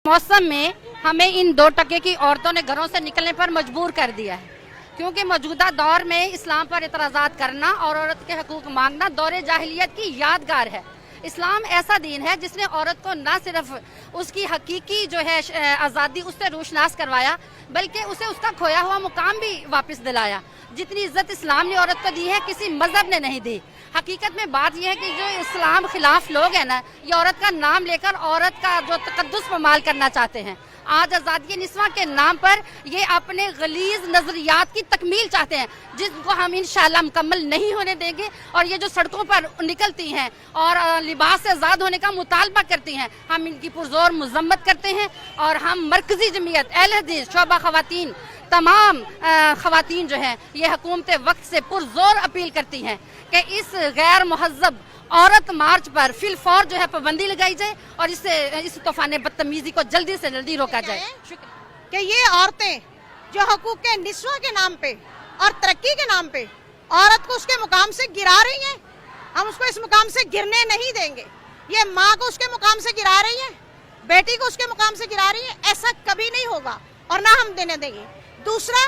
मौसम में हमें इन 2% की औरतों ने घरों से निकलने पर मजबूर कर दिया है, क्योंकि मौजूदा दौर में इस्लाम पर इतराज़ात करना और औरत के हकूक़ मांगना दौरे जाहिलियत की यादगार है। इस्लाम ऐसा दीन है जिसने औरत को न सिर्फ उसकी हकीकी जो है आज़ादी उससे रोशनास करवाया, बल्कि उसे उसका खोया हुआ मुकाम भी वापस दिलाया। जितनी इज्जत इस्लाम ने औरत को दी है किसी मजहब ने नहीं दी। हकीकत में बात यह है कि जो इस्लाम खिलाफ लोग हैं ना, ये औरत का नाम लेकर औरत का जो तकद्दुस पमाल करना चाहते हैं। आज आज़ादी निस्वां के नाम पर ये अपने गलीज नजरियात की तकमील चाहते हैं, जिसको हम इंशाअल्लाह मुकम्मल नहीं होने देंगे। और ये जो सड़कों पर निकलती हैं और लिबास से आज़ाद होने का मुतालबा करती हैं, हम इनकी पुरजोर मजम्मत करते हैं। और हम मरकजी जमीयत अहले हदीस शोबा खवातीन तमाम खवातीन जो हैं, ये हुकूमत वक्त से पुरजोर अपील करती हैं कि इस गैर मुहज़्ज़ब औरत मार्च पर फिलफौर जो है पाबंदी लगाई जाए और इस तूफान बदतमीजी को जल्दी से जल्दी रोका जाए। कि ये औरतें जो हकूक के निस्वां के नाम पे और तरक्की के नाम पे औरत को उसके मुकाम से गिरा रही हैं, हम उसको इस मुकाम से गिरने नहीं देंगे। ये माँ को उसके मुकाम से गिरा रही है, बेटी को उसके मुकाम से गिरा रही है, ऐसा कभी नहीं होगा और ना हम देने देंगे। दूसरा,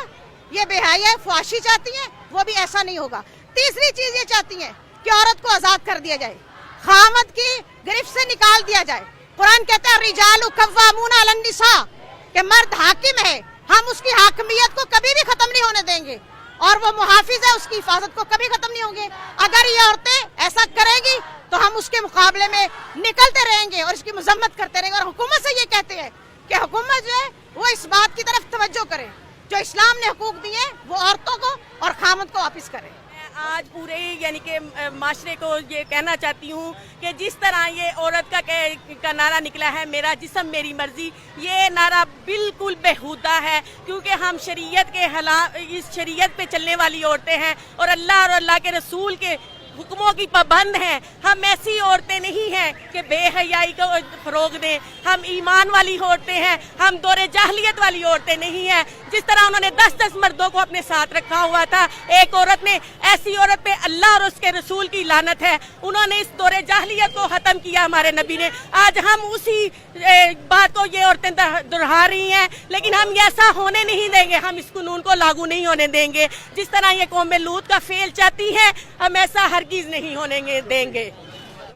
ये बेहया ख्वाहिशी चाहती हैं, वो भी ऐसा नहीं होगा। तीसरी चीज ये चाहती हैं कि औरत को आजाद कर दिया जाए, खामद की गिरफ्त से निकाल दिया जाए। कुरान कहता है रिजालु कव्वामूना अलन निसा, कि मर्द हाकिम है, हम उसकी हाकिमियत को कभी भी खत्म नहीं होने देंगे और वो मुहाफिज है, उसकी हिफाजत को कभी खत्म नहीं होंगे। अगर ये औरतें ऐसा करेंगी तो हम उसके मुकाबले में निकलते रहेंगे और इसकी मजम्मत करते रहेंगे। और हुकूमत से ये कहते हैं कि हुकूमत जो है वो इस बात की तरफ तवज्जो करे, जो इस्लाम ने हुकूक दिए वो औरतों को और खामद को वापस करे। आज पूरे यानी कि माशरे को ये कहना चाहती हूँ कि जिस तरह ये औरत का नारा निकला है, मेरा जिस्म मेरी मर्जी, ये नारा बिल्कुल बेहुदा है, क्योंकि हम शरीयत के इस शरीयत पे चलने वाली औरतें हैं और अल्लाह के रसूल के हुक्मों की पाबंद हैं। हम ऐसी औरतें नहीं हैं कि बेहयाई को फरोग दें। हम ईमान वाली औरतें हैं, हम दौरे जाहलियत वाली औरतें नहीं हैं। जिस तरह उन्होंने 10-10 मर्दों को अपने साथ रखा हुआ था, एक औरत ने, ऐसी औरत पे अल्लाह और उसके रसूल की लानत है। उन्होंने इस दौरे जाहलियत को ख़त्म किया हमारे नबी ने। आज हम उसी बात को ये औरतें दोहरा रही हैं, लेकिन हम ऐसा होने नहीं देंगे। हम इस कानून को लागू नहीं होने देंगे। जिस तरह ये कौम लूत का फेल चाहती है, हम ऐसा हरगिज़ नहीं होने देंगे।